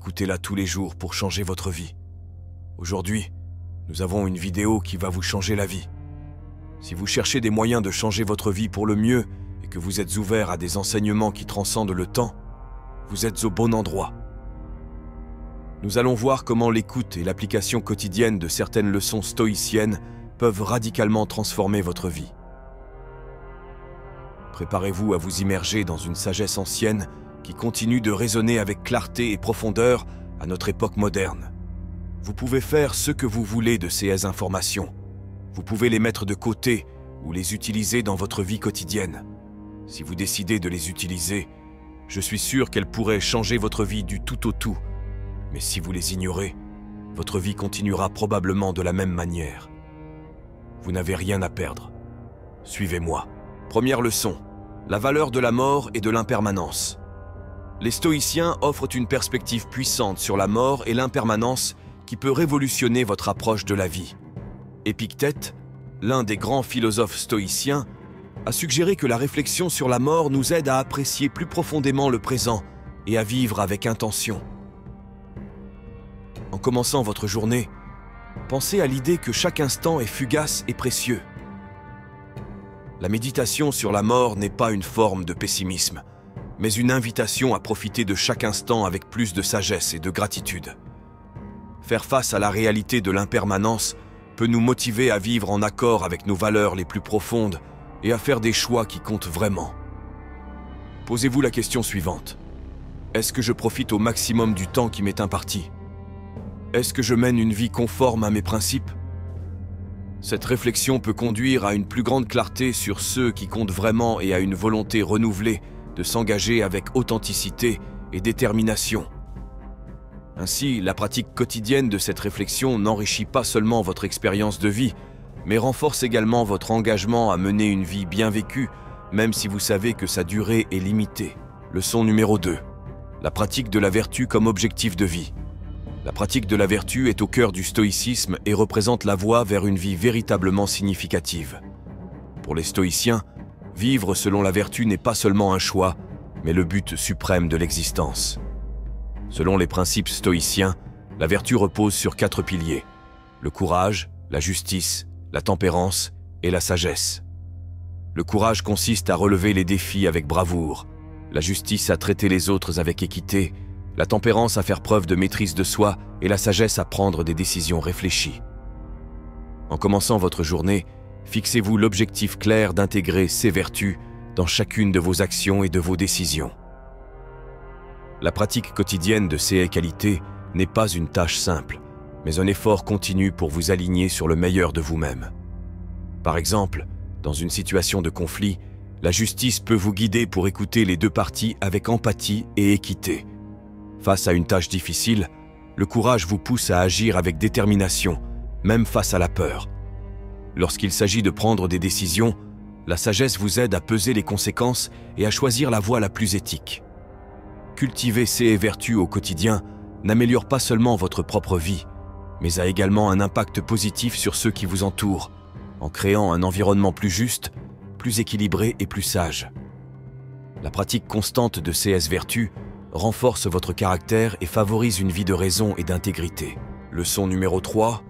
écoutez-la tous les jours pour changer votre vie. Aujourd'hui, nous avons une vidéo qui va vous changer la vie. Si vous cherchez des moyens de changer votre vie pour le mieux et que vous êtes ouvert à des enseignements qui transcendent le temps, vous êtes au bon endroit. Nous allons voir comment l'écoute et l'application quotidienne de certaines leçons stoïciennes peuvent radicalement transformer votre vie. Préparez-vous à vous immerger dans une sagesse ancienne qui continue de résonner avec clarté et profondeur à notre époque moderne. Vous pouvez faire ce que vous voulez de ces informations. Vous pouvez les mettre de côté ou les utiliser dans votre vie quotidienne. Si vous décidez de les utiliser, je suis sûr qu'elles pourraient changer votre vie du tout au tout. Mais si vous les ignorez, votre vie continuera probablement de la même manière. Vous n'avez rien à perdre. Suivez-moi. Première leçon, la valeur de la mort et de l'impermanence. Les stoïciens offrent une perspective puissante sur la mort et l'impermanence qui peut révolutionner votre approche de la vie. Épictète, l'un des grands philosophes stoïciens, a suggéré que la réflexion sur la mort nous aide à apprécier plus profondément le présent et à vivre avec intention. En commençant votre journée, pensez à l'idée que chaque instant est fugace et précieux. La méditation sur la mort n'est pas une forme de pessimisme, mais une invitation à profiter de chaque instant avec plus de sagesse et de gratitude. Faire face à la réalité de l'impermanence peut nous motiver à vivre en accord avec nos valeurs les plus profondes et à faire des choix qui comptent vraiment. Posez-vous la question suivante. Est-ce que je profite au maximum du temps qui m'est imparti ? Est-ce que je mène une vie conforme à mes principes ? Cette réflexion peut conduire à une plus grande clarté sur ceux qui comptent vraiment et à une volonté renouvelée de s'engager avec authenticité et détermination. Ainsi, la pratique quotidienne de cette réflexion n'enrichit pas seulement votre expérience de vie, mais renforce également votre engagement à mener une vie bien vécue, même si vous savez que sa durée est limitée. Leçon numéro 2. La pratique de la vertu comme objectif de vie. La pratique de la vertu est au cœur du stoïcisme et représente la voie vers une vie véritablement significative. Pour les stoïciens, vivre selon la vertu n'est pas seulement un choix, mais le but suprême de l'existence. Selon les principes stoïciens, la vertu repose sur 4 piliers: le courage, la justice, la tempérance et la sagesse. Le courage consiste à relever les défis avec bravoure, la justice à traiter les autres avec équité, la tempérance à faire preuve de maîtrise de soi et la sagesse à prendre des décisions réfléchies. En commençant votre journée, fixez-vous l'objectif clair d'intégrer ces vertus dans chacune de vos actions et de vos décisions. La pratique quotidienne de ces qualités n'est pas une tâche simple, mais un effort continu pour vous aligner sur le meilleur de vous-même. Par exemple, dans une situation de conflit, la justice peut vous guider pour écouter les deux parties avec empathie et équité. Face à une tâche difficile, le courage vous pousse à agir avec détermination, même face à la peur. Lorsqu'il s'agit de prendre des décisions, la sagesse vous aide à peser les conséquences et à choisir la voie la plus éthique. Cultiver ces vertus au quotidien n'améliore pas seulement votre propre vie, mais a également un impact positif sur ceux qui vous entourent, en créant un environnement plus juste, plus équilibré et plus sage. La pratique constante de ces vertus renforce votre caractère et favorise une vie de raison et d'intégrité. Leçon numéro 3.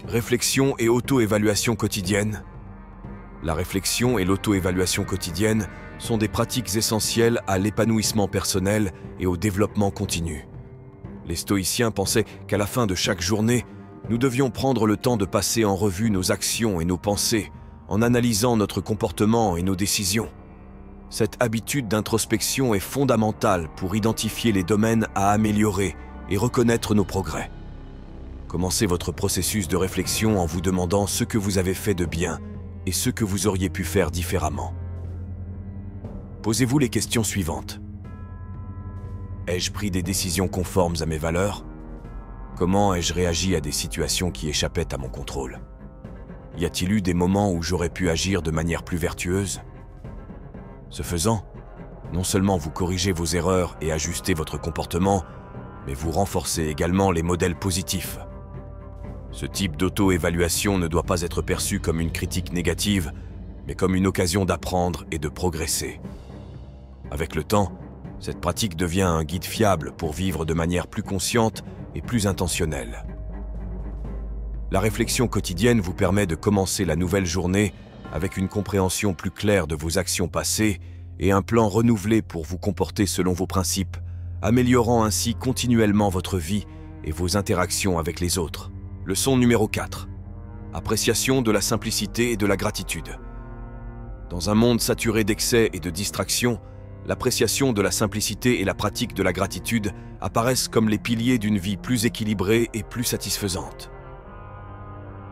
Réflexion et auto-évaluation quotidienne. La réflexion et l'auto-évaluation quotidienne sont des pratiques essentielles à l'épanouissement personnel et au développement continu. Les stoïciens pensaient qu'à la fin de chaque journée, nous devions prendre le temps de passer en revue nos actions et nos pensées, en analysant notre comportement et nos décisions. Cette habitude d'introspection est fondamentale pour identifier les domaines à améliorer et reconnaître nos progrès. Commencez votre processus de réflexion en vous demandant ce que vous avez fait de bien et ce que vous auriez pu faire différemment. Posez-vous les questions suivantes. Ai-je pris des décisions conformes à mes valeurs ? Comment ai-je réagi à des situations qui échappaient à mon contrôle ? Y a-t-il eu des moments où j'aurais pu agir de manière plus vertueuse ? Ce faisant, non seulement vous corrigez vos erreurs et ajustez votre comportement, mais vous renforcez également les modèles positifs. Ce type d'auto-évaluation ne doit pas être perçu comme une critique négative, mais comme une occasion d'apprendre et de progresser. Avec le temps, Cette pratique devient un guide fiable pour vivre de manière plus consciente et plus intentionnelle. La réflexion quotidienne vous permet de commencer la nouvelle journée avec une compréhension plus claire de vos actions passées et un plan renouvelé pour vous comporter selon vos principes, améliorant ainsi continuellement votre vie et vos interactions avec les autres. Leçon numéro 4. Appréciation de la simplicité et de la gratitude. Dans un monde saturé d'excès et de distractions, l'appréciation de la simplicité et la pratique de la gratitude apparaissent comme les piliers d'une vie plus équilibrée et plus satisfaisante.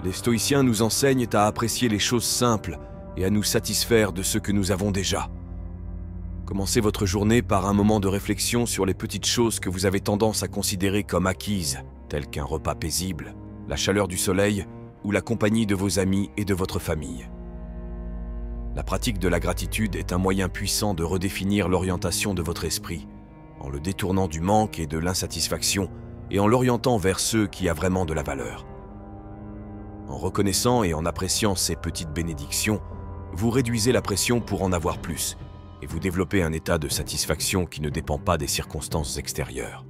Les stoïciens nous enseignent à apprécier les choses simples et à nous satisfaire de ce que nous avons déjà. Commencez votre journée par un moment de réflexion sur les petites choses que vous avez tendance à considérer comme acquises, telles qu'un repas paisible, la chaleur du soleil ou la compagnie de vos amis et de votre famille. La pratique de la gratitude est un moyen puissant de redéfinir l'orientation de votre esprit, en le détournant du manque et de l'insatisfaction et en l'orientant vers ceux qui a vraiment de la valeur. En reconnaissant et en appréciant ces petites bénédictions, vous réduisez la pression pour en avoir plus et vous développez un état de satisfaction qui ne dépend pas des circonstances extérieures.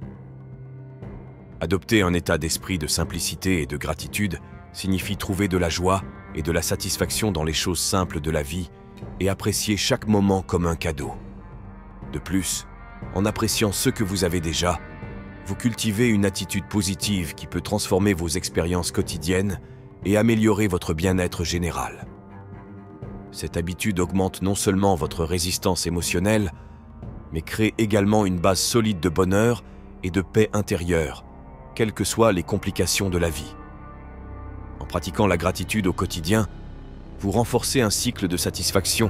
Adopter un état d'esprit de simplicité et de gratitude signifie trouver de la joie et de la satisfaction dans les choses simples de la vie et apprécier chaque moment comme un cadeau. De plus, en appréciant ce que vous avez déjà, vous cultivez une attitude positive qui peut transformer vos expériences quotidiennes et améliorer votre bien-être général. Cette habitude augmente non seulement votre résistance émotionnelle, mais crée également une base solide de bonheur et de paix intérieure, quelles que soient les complications de la vie. En pratiquant la gratitude au quotidien, vous renforcez un cycle de satisfaction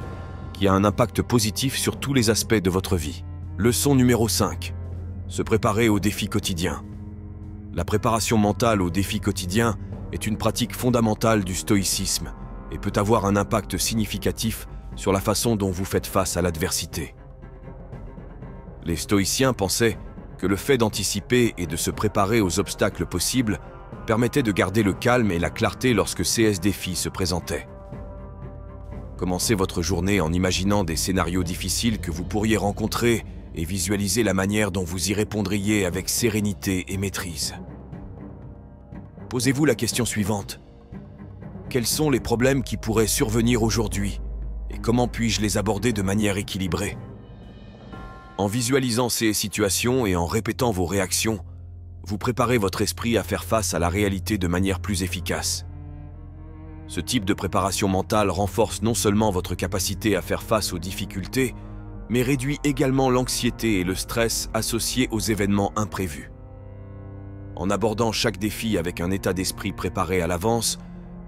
qui a un impact positif sur tous les aspects de votre vie. Leçon numéro 5. Se préparer aux défis quotidiens. La préparation mentale aux défis quotidiens est une pratique fondamentale du stoïcisme et peut avoir un impact significatif sur la façon dont vous faites face à l'adversité. Les stoïciens pensaient que le fait d'anticiper et de se préparer aux obstacles possibles permettait de garder le calme et la clarté lorsque ces défis se présentaient. Commencez votre journée en imaginant des scénarios difficiles que vous pourriez rencontrer et visualisez la manière dont vous y répondriez avec sérénité et maîtrise. Posez-vous la question suivante. Quels sont les problèmes qui pourraient survenir aujourd'hui et comment puis-je les aborder de manière équilibrée? En visualisant ces situations et en répétant vos réactions, vous préparez votre esprit à faire face à la réalité de manière plus efficace. Ce type de préparation mentale renforce non seulement votre capacité à faire face aux difficultés, mais réduit également l'anxiété et le stress associés aux événements imprévus. En abordant chaque défi avec un état d'esprit préparé à l'avance,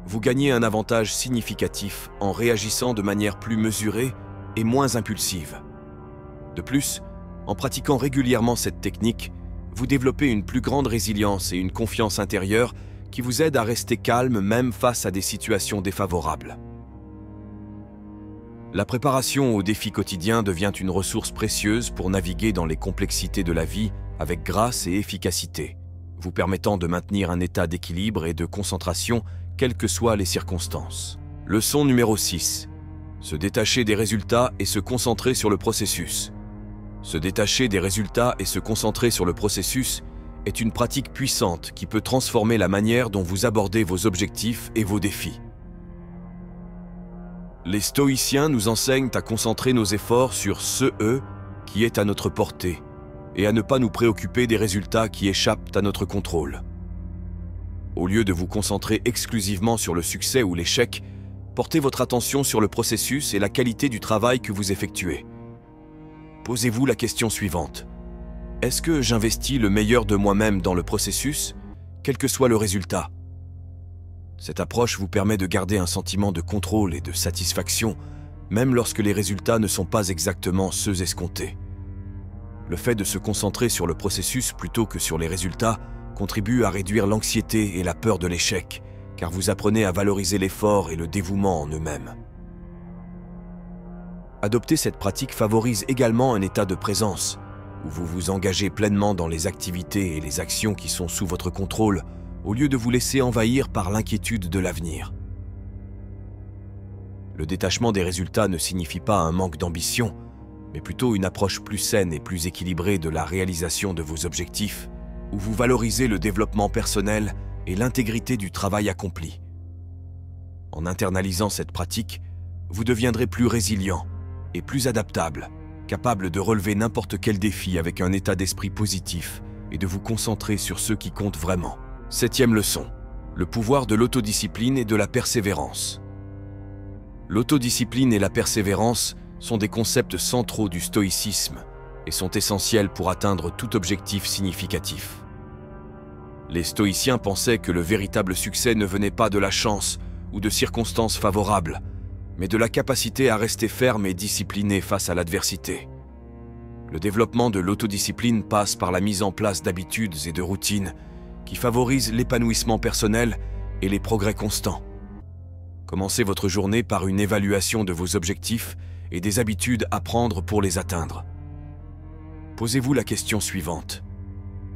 vous gagnez un avantage significatif en réagissant de manière plus mesurée et moins impulsive. De plus, en pratiquant régulièrement cette technique, vous développez une plus grande résilience et une confiance intérieure qui vous aident à rester calme même face à des situations défavorables. La préparation aux défis quotidiens devient une ressource précieuse pour naviguer dans les complexités de la vie avec grâce et efficacité, vous permettant de maintenir un état d'équilibre et de concentration quelles que soient les circonstances. Leçon numéro 6. Se détacher des résultats et se concentrer sur le processus. Se détacher des résultats et se concentrer sur le processus est une pratique puissante qui peut transformer la manière dont vous abordez vos objectifs et vos défis. Les stoïciens nous enseignent à concentrer nos efforts sur ce qui est à notre portée et à ne pas nous préoccuper des résultats qui échappent à notre contrôle. Au lieu de vous concentrer exclusivement sur le succès ou l'échec, portez votre attention sur le processus et la qualité du travail que vous effectuez. Posez-vous la question suivante. Est-ce que j'investis le meilleur de moi-même dans le processus, quel que soit le résultat? Cette approche vous permet de garder un sentiment de contrôle et de satisfaction, même lorsque les résultats ne sont pas exactement ceux escomptés. Le fait de se concentrer sur le processus plutôt que sur les résultats contribue à réduire l'anxiété et la peur de l'échec, car vous apprenez à valoriser l'effort et le dévouement en eux-mêmes. Adopter cette pratique favorise également un état de présence, où vous vous engagez pleinement dans les activités et les actions qui sont sous votre contrôle, au lieu de vous laisser envahir par l'inquiétude de l'avenir. Le détachement des résultats ne signifie pas un manque d'ambition, mais plutôt une approche plus saine et plus équilibrée de la réalisation de vos objectifs, où vous valorisez le développement personnel et l'intégrité du travail accompli. En internalisant cette pratique, vous deviendrez plus résilient et plus adaptable, capable de relever n'importe quel défi avec un état d'esprit positif et de vous concentrer sur ce qui compte vraiment. 7e leçon, le pouvoir de l'autodiscipline et de la persévérance. L'autodiscipline et la persévérance sont des concepts centraux du stoïcisme et sont essentiels pour atteindre tout objectif significatif. Les stoïciens pensaient que le véritable succès ne venait pas de la chance ou de circonstances favorables, mais de la capacité à rester ferme et discipliné face à l'adversité. Le développement de l'autodiscipline passe par la mise en place d'habitudes et de routines qui favorisent l'épanouissement personnel et les progrès constants. Commencez votre journée par une évaluation de vos objectifs et des habitudes à prendre pour les atteindre. Posez-vous la question suivante.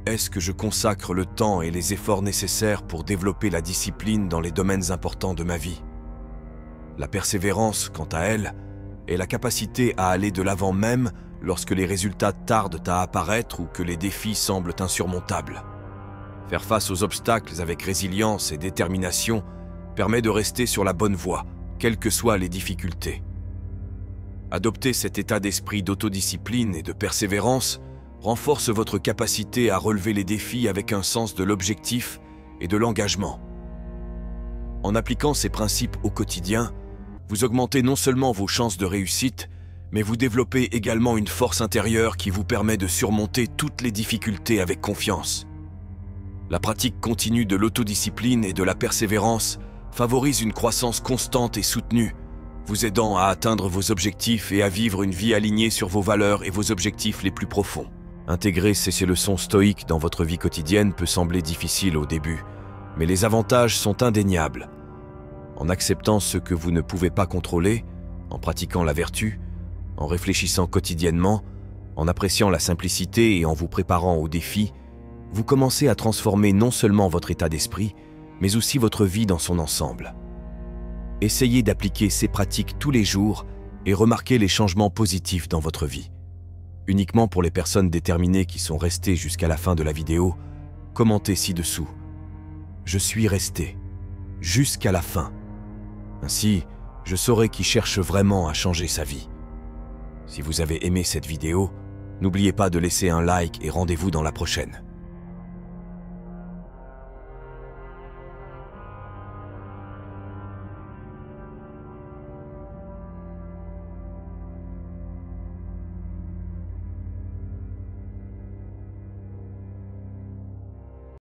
Est-ce que je consacre le temps et les efforts nécessaires pour développer la discipline dans les domaines importants de ma vie? La persévérance, quant à elle, est la capacité à aller de l'avant même lorsque les résultats tardent à apparaître ou que les défis semblent insurmontables. Faire face aux obstacles avec résilience et détermination permet de rester sur la bonne voie, quelles que soient les difficultés. Adopter cet état d'esprit d'autodiscipline et de persévérance renforce votre capacité à relever les défis avec un sens de l'objectif et de l'engagement. En appliquant ces principes au quotidien, vous augmentez non seulement vos chances de réussite, mais vous développez également une force intérieure qui vous permet de surmonter toutes les difficultés avec confiance. La pratique continue de l'autodiscipline et de la persévérance favorise une croissance constante et soutenue, vous aidant à atteindre vos objectifs et à vivre une vie alignée sur vos valeurs et vos objectifs les plus profonds. Intégrer ces leçons stoïques dans votre vie quotidienne peut sembler difficile au début, mais les avantages sont indéniables. En acceptant ce que vous ne pouvez pas contrôler, en pratiquant la vertu, en réfléchissant quotidiennement, en appréciant la simplicité et en vous préparant aux défis, vous commencez à transformer non seulement votre état d'esprit, mais aussi votre vie dans son ensemble. Essayez d'appliquer ces pratiques tous les jours et remarquez les changements positifs dans votre vie. Uniquement pour les personnes déterminées qui sont restées jusqu'à la fin de la vidéo, commentez ci-dessous. Je suis resté jusqu'à la fin. Ainsi, je saurai qui cherche vraiment à changer sa vie. Si vous avez aimé cette vidéo, n'oubliez pas de laisser un like et rendez-vous dans la prochaine.